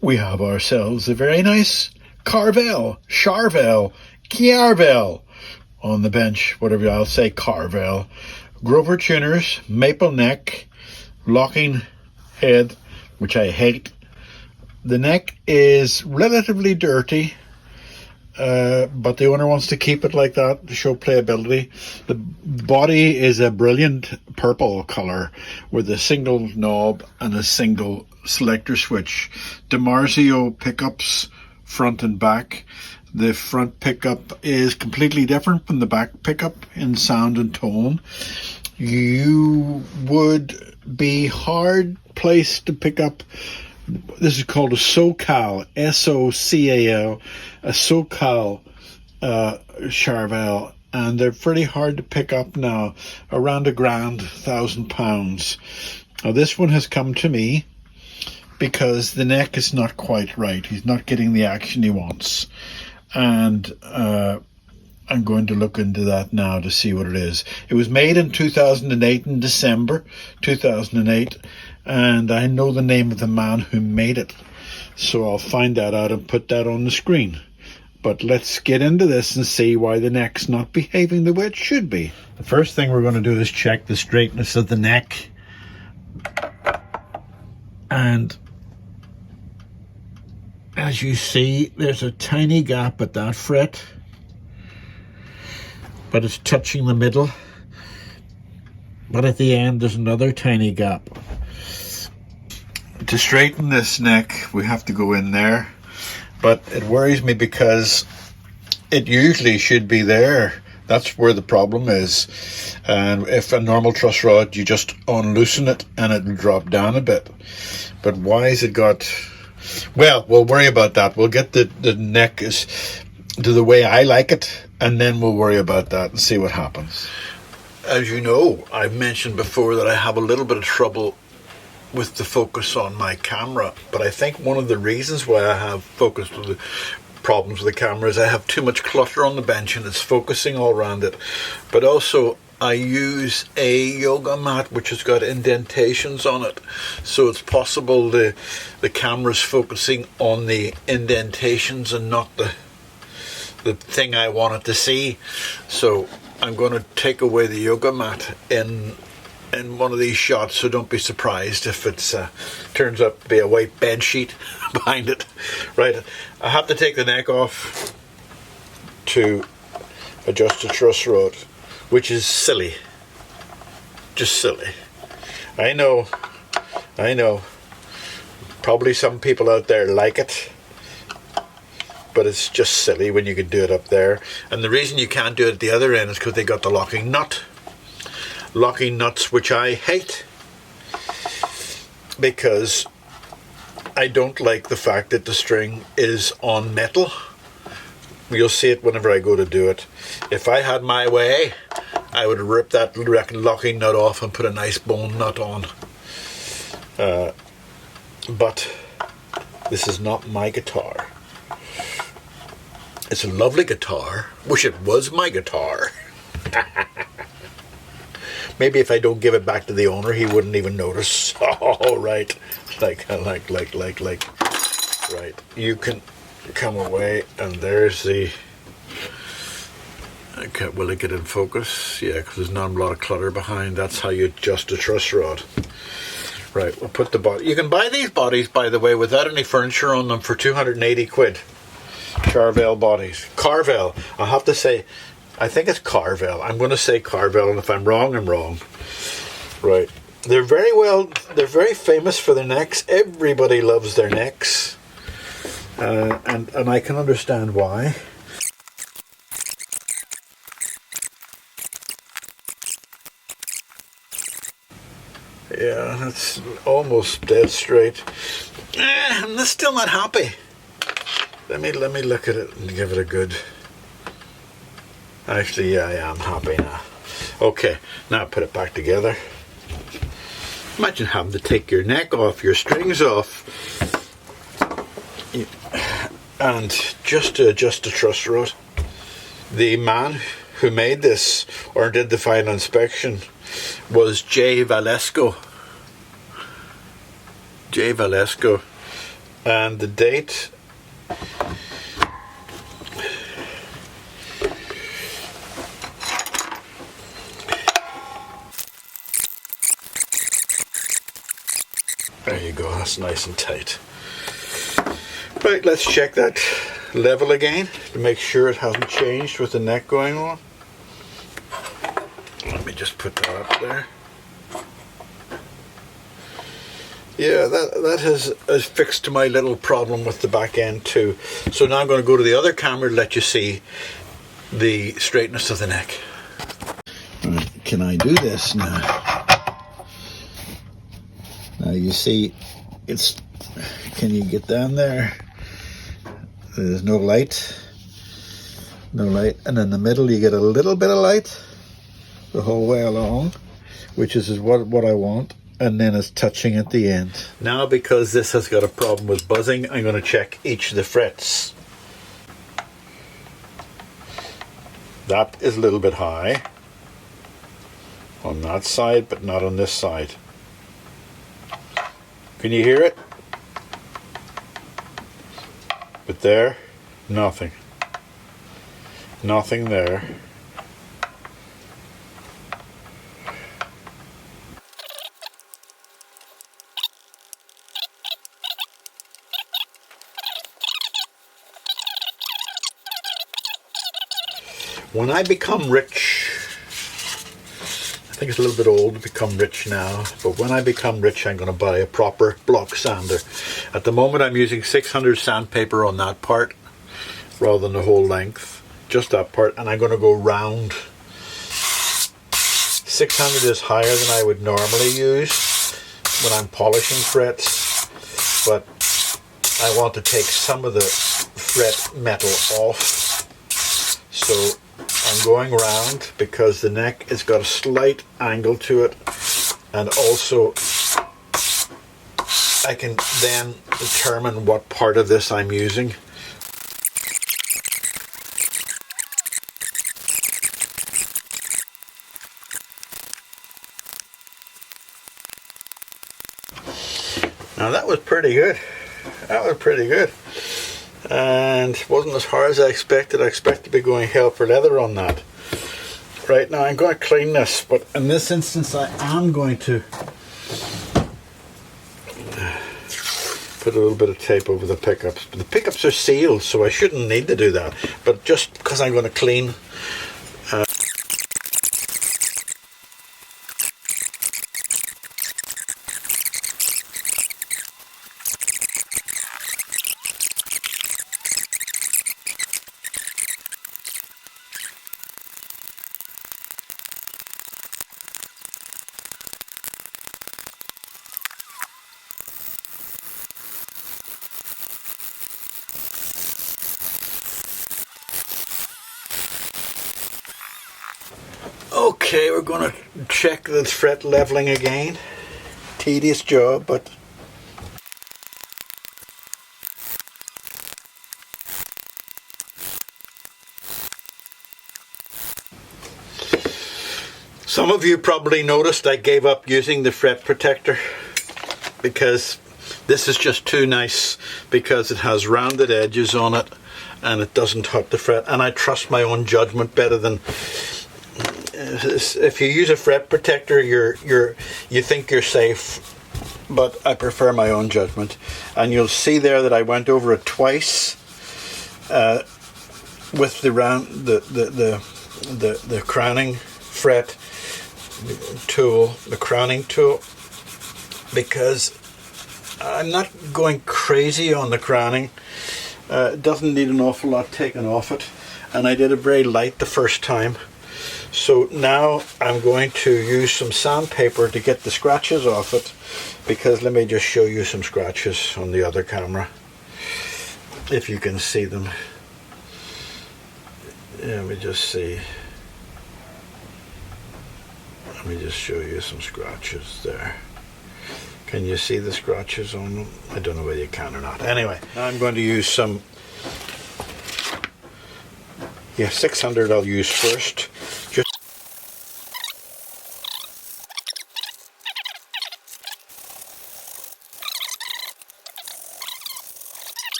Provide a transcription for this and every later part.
we have ourselves a very nice Charvel on the bench, whatever I'll say, Charvel. Grover tuners, maple neck, locking head, which I hate. The neck is relatively dirty, but the owner wants to keep it like that to show playability. The body is a brilliant purple colour with a single knob and a single selector switch. DiMarzio pickups front and back. The front pickup is completely different from the back pickup in sound and tone. You would be hard placed to pick up. This is called a SoCal, S-O-C-A-L, a SoCal Charvel, and they're pretty hard to pick up now, around £1,000. Now this one has come to me because the neck is not quite right. He's not getting the action he wants, and I'm going to look into that now to see what it is. It was made in 2008, in December 2008, and I know the name of the man who made it, so I'll find that out and put that on the screen. But let's get into this and see why the neck's not behaving the way it should be. The first thing we're going to do is check the straightness of the neck. And as you see, there's a tiny gap at that fret, but it's touching the middle. But at the end, there's another tiny gap. To straighten this neck, we have to go in there, but it worries me because it usually should be there. That's where the problem is. And if a normal truss rod, you just unloosen it and it'll drop down a bit. But why has it got... Well, we'll worry about that. We'll get the neck is to the way I like it, and then we'll worry about that and see what happens. As you know, I've mentioned before that I have a little bit of trouble with the focus on my camera, but I think one of the reasons why I have focused with the problems with the camera is I have too much clutter on the bench and it's focusing all around it. But also I use a yoga mat which has got indentations on it, so it's possible the camera's focusing on the indentations and not the thing I want it to see. So I'm going to take away the yoga mat in one of these shots, so don't be surprised if it turns out to be a white bed sheet behind it. Right, I have to take the neck off to adjust the truss rod, which is silly, just silly. I know, probably some people out there like it, but it's just silly when you can do it up there. And the reason you can't do it at the other end is because they got the locking nuts, which I hate, because I don't like the fact that the string is on metal. You'll see it whenever I go to do it. If I had my way, I would rip that locking nut off and put a nice bone nut on. But this is not my guitar. It's a lovely guitar. Wish it was my guitar. Maybe if I don't give it back to the owner, he wouldn't even notice. Oh, right. Like. Right. You can come away, and there's the... Okay, will it get in focus? Yeah, because there's not a lot of clutter behind. That's how you adjust a truss rod. Right, we'll put the body... You can buy these bodies, by the way, without any furniture on them for 280 quid. Charvel bodies. Carvel. I'll have to say... I think it's Carvel. I'm going to say Carvel, and if I'm wrong, I'm wrong. Right. They're very famous for their necks. Everybody loves their necks. And I can understand why. Yeah, that's almost dead straight. I'm still not happy. Let me look at it and give it a good... Actually, yeah, I am happy now. Okay, now put it back together. Imagine having to take your neck off, your strings off, and just to adjust the truss rod. The man who made this, or did the final inspection, was Jay Valesco. and the date. There you go, that's nice and tight. Right, let's check that level again to make sure it hasn't changed with the neck going on. Let me just put that up there. Yeah, that has fixed my little problem with the back end too. So now I'm going to go to the other camera to let you see the straightness of the neck. Right, can I do this now? Now you see, can you get down there? There's no light, and in the middle you get a little bit of light the whole way along, which is what I want, and then it's touching at the end. Now, because this has got a problem with buzzing, I'm going to check each of the frets. That is a little bit high on that side, but not on this side. Can you hear it? But there, nothing. Nothing there. When I become rich, I think it's a little bit old to become rich now, but when I become rich, I'm going to buy a proper block sander. At the moment, I'm using 600 sandpaper on that part rather than the whole length, just that part, and I'm going to go round. 600 is higher than I would normally use when I'm polishing frets, but I want to take some of the fret metal off, so I'm going round because the neck has got a slight angle to it, and also I can then determine what part of this I'm using. Now that was pretty good. That was pretty good. And wasn't as hard as I expected. I expected to be going hell for leather on that. Right, now I'm going to clean this, but in this instance I am going to put a little bit of tape over the pickups. But the pickups are sealed, so I shouldn't need to do that. But just because I'm going to clean. Okay, we're going to check the fret leveling again. Tedious job, but some of you probably noticed I gave up using the fret protector because this is just too nice, because it has rounded edges on it and it doesn't hurt the fret, and I trust my own judgment better than if you use a fret protector, you think you're safe, but I prefer my own judgment. And you'll see there that I went over it twice with the crowning fret tool, the crowning tool, because I'm not going crazy on the crowning. It doesn't need an awful lot taken off it, and I did it very light the first time. So now I'm going to use some sandpaper to get the scratches off it, because let me just show you some scratches on the other camera, if you can see them. Let me just see. Let me just show you some scratches there. Can you see the scratches on them? I don't know whether you can or not. Anyway, now I'm going to use some 600 I'll use first.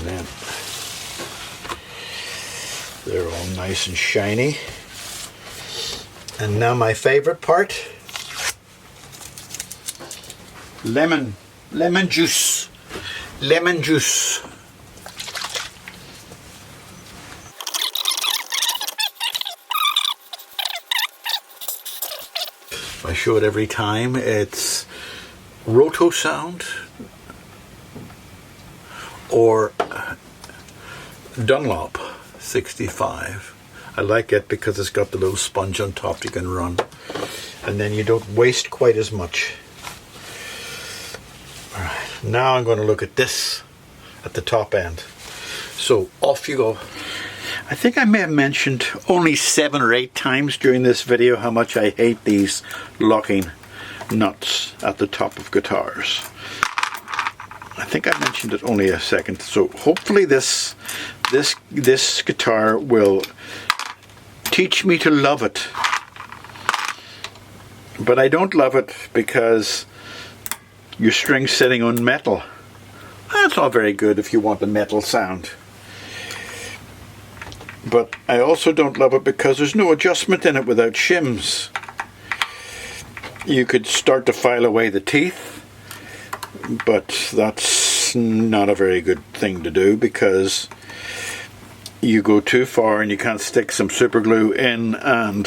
then they're all nice and shiny. And now my favorite part, lemon juice. Lemon juice. I show it every time. It's Roto Sound or Dunlop 65. I like it because it's got the little sponge on top you can run, and then you don't waste quite as much. All right, now I'm going to look at this at the top end. So off you go. I think I may have mentioned only 7 or 8 times during this video how much I hate these locking nuts at the top of guitars. I think I mentioned it only a second. So hopefully this guitar will teach me to love it. But I don't love it because your string's sitting on metal. That's all very good if you want a metal sound. But I also don't love it because there's no adjustment in it without shims. You could start to file away the teeth, but that's not a very good thing to do because you go too far and you can't stick some super glue in, and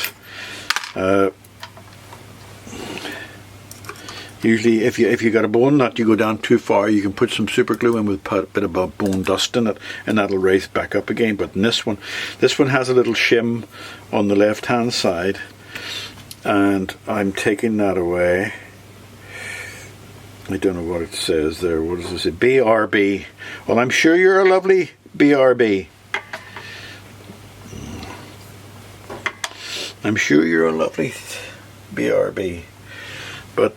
usually if you got a bone nut, you go down too far, you can put some super glue in with a bit of bone dust in it, and that'll raise back up again. But in this one has a little shim on the left hand side, and I'm taking that away. I don't know what it says there. What does it say? BRB. Well, I'm sure you're a lovely BRB. I'm sure you're a lovely BRB. But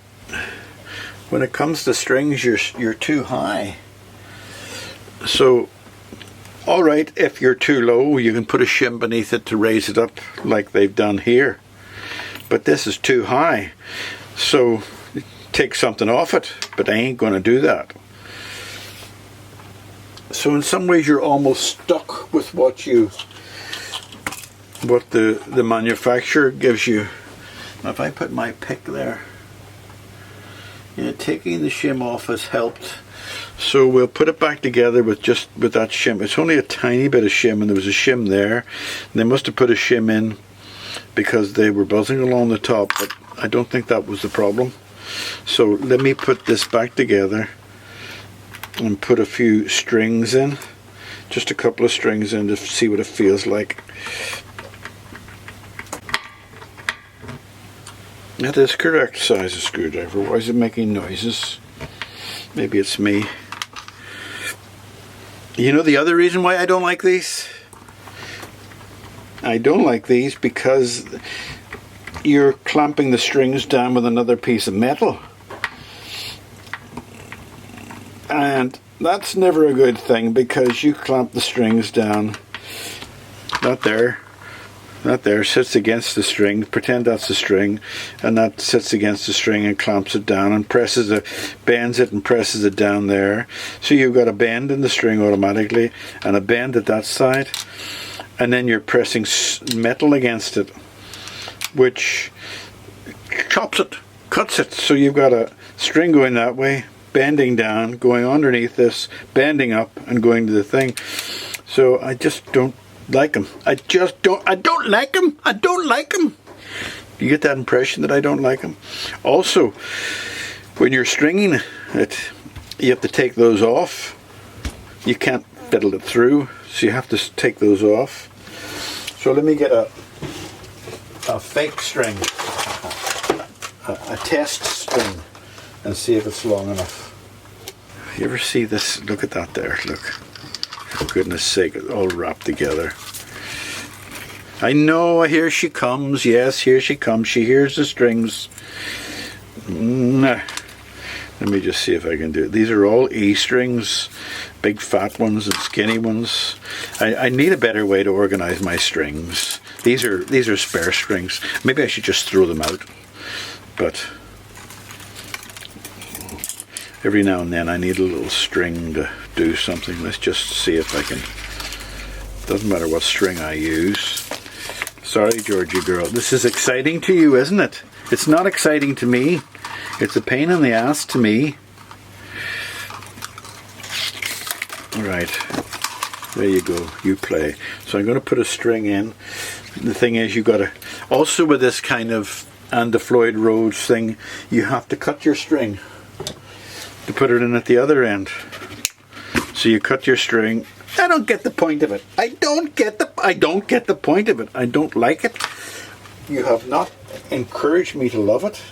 when it comes to strings, you're too high. So, all right, if you're too low, you can put a shim beneath it to raise it up like they've done here. But this is too high, so take something off it. But I ain't going to do that. So in some ways, you're almost stuck with what the manufacturer gives you. Now, if I put my pick there. Yeah, taking the shim off has helped. So we'll put it back together with that shim. It's only a tiny bit of shim, and there was a shim there. And they must have put a shim in because they were buzzing along the top, but I don't think that was the problem. So let me put this back together and put a few strings in. Just a couple of strings in to see what it feels like. That is correct size of screwdriver. Why is it making noises? Maybe it's me. You know the other reason why I don't like these? I don't like these because you're clamping the strings down with another piece of metal. And that's never a good thing because you clamp the strings down. That there sits against the string. Pretend that's the string, and that sits against the string and clamps it down and bends it and presses it down there. So you've got a bend in the string automatically and a bend at that side, and then you're pressing metal against it, which chops it, cuts it. So you've got a string going that way, bending down, going underneath this, bending up, and going to the thing. So I just don't like them. I don't like them. I don't like them. You get that impression that I don't like them? Also, when you're stringing it, you have to take those off. You can't fiddle it through, so you have to take those off. So let me get a fake string, a test string, and see if it's long enough. You ever see this? Look at that there. Look. For goodness sake, it's all wrapped together. I know, here she comes. Yes, here she comes. She hears the strings. Let me just see if I can do it. These are all E strings, big fat ones and skinny ones. I need a better way to organize my strings. These are spare strings. Maybe I should just throw them out. But Every now and then I need a little string to do something. Let's just see if I can. Doesn't matter what string I use. Sorry, Georgie girl. This is exciting to you, isn't it? It's not exciting to me. It's a pain in the ass to me. Alright. There you go. You play. So I'm going to put a string in. The thing is, you got to... Also with this kind of and the Floyd Rhodes thing, you have to cut your string to put it in at the other end. So you cut your string. I don't get the point of it. I don't get the point of it. I don't like it. You have not encouraged me to love it.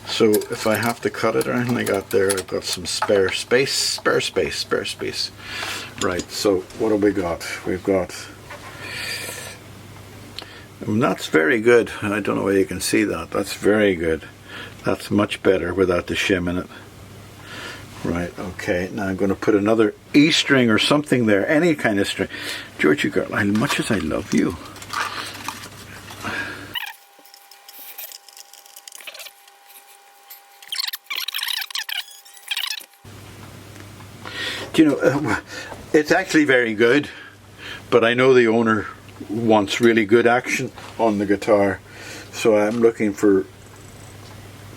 So if I have to cut it or anything like that there, I've got some spare space. Right, so what have we got? We've got... that's very good. I don't know whether you can see that. That's very good. That's much better without the shim in it. Right, okay. Now I'm going to put another E string or something there. Any kind of string. Georgie girl, as much as I love you. You know, it's actually very good, but I know the owner wants really good action on the guitar, so I'm looking for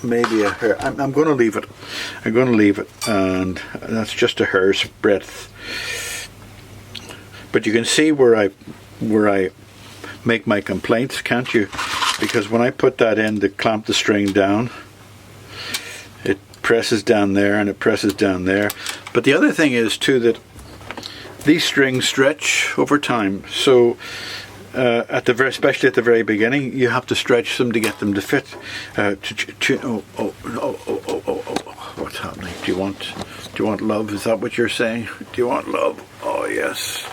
maybe a hair. I'm going to leave it. I'm going to leave it, and that's just a hair's breadth. But you can see where I make my complaints, can't you? Because when I put that in to clamp the string down, it presses down there and it presses down there. But the other thing is too that these strings stretch over time. So especially at the very beginning, you have to stretch them to get them to fit. What's happening? Do you want love? Is that what you're saying? Do you want love? Oh yes,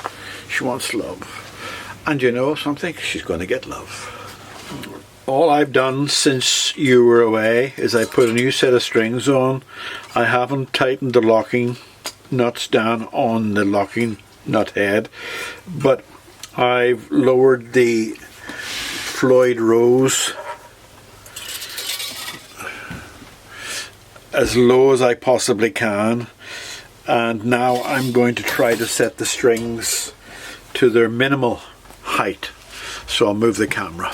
she wants love. And you know something? She's going to get love. All I've done since you were away is I put a new set of strings on. I haven't tightened the locking nuts down on the locking nut head, but I've lowered the Floyd Rose as low as I possibly can, and now I'm going to try to set the strings to their minimal height. So I'll move the camera.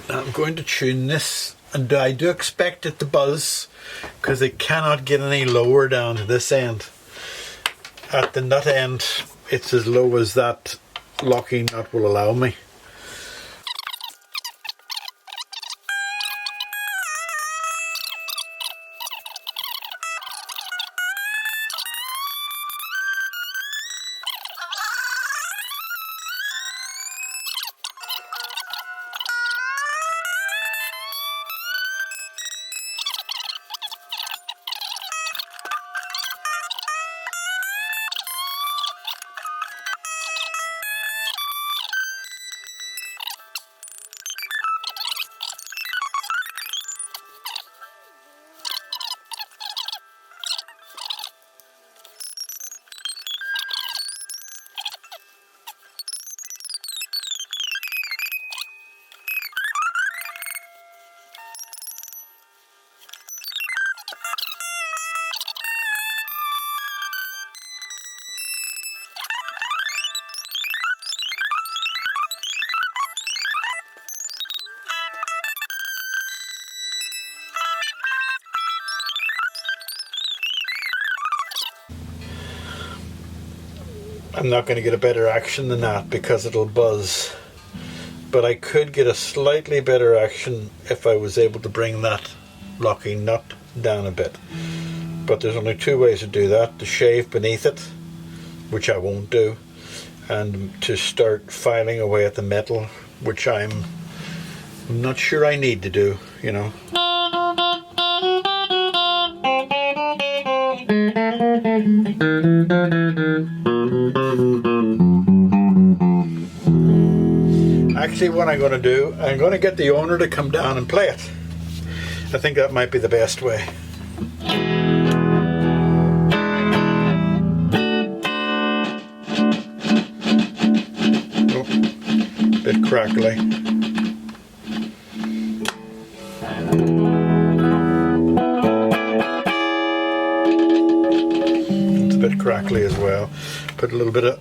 I'm going to tune this, and I do expect it to buzz because it cannot get any lower down to this end. At the nut end, it's as low as that locking nut will allow me. I'm not going to get a better action than that because it'll buzz, but I could get a slightly better action if I was able to bring that locking nut down a bit. But there's only two ways to do that: to shave beneath it, which I won't do, and to start filing away at the metal, which I'm not sure I need to do, you know. Actually, what I'm going to do, I'm going to get the owner to come down and play it. I think that might be the best way. Oh, bit crackly. It's a bit crackly as well. Put a little bit of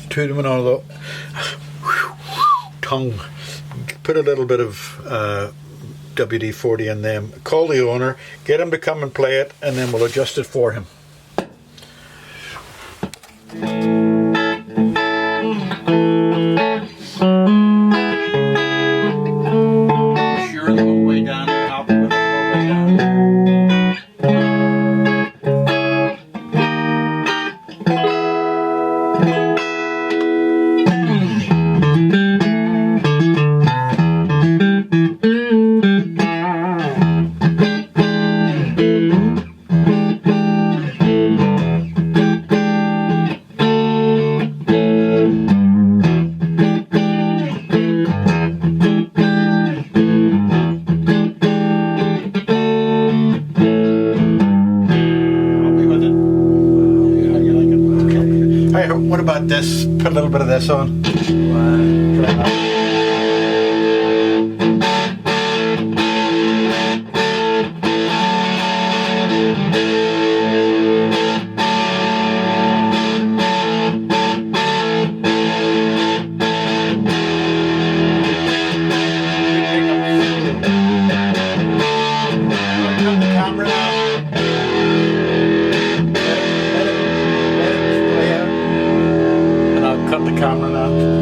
tumen on the tongue. Put a little bit of WD-40 in them. Call the owner, get him to come and play it, and then we'll adjust it for him. Sure, the whole way down. You're happy with it the whole way down. What about this? Put a little bit of this on. Camera now.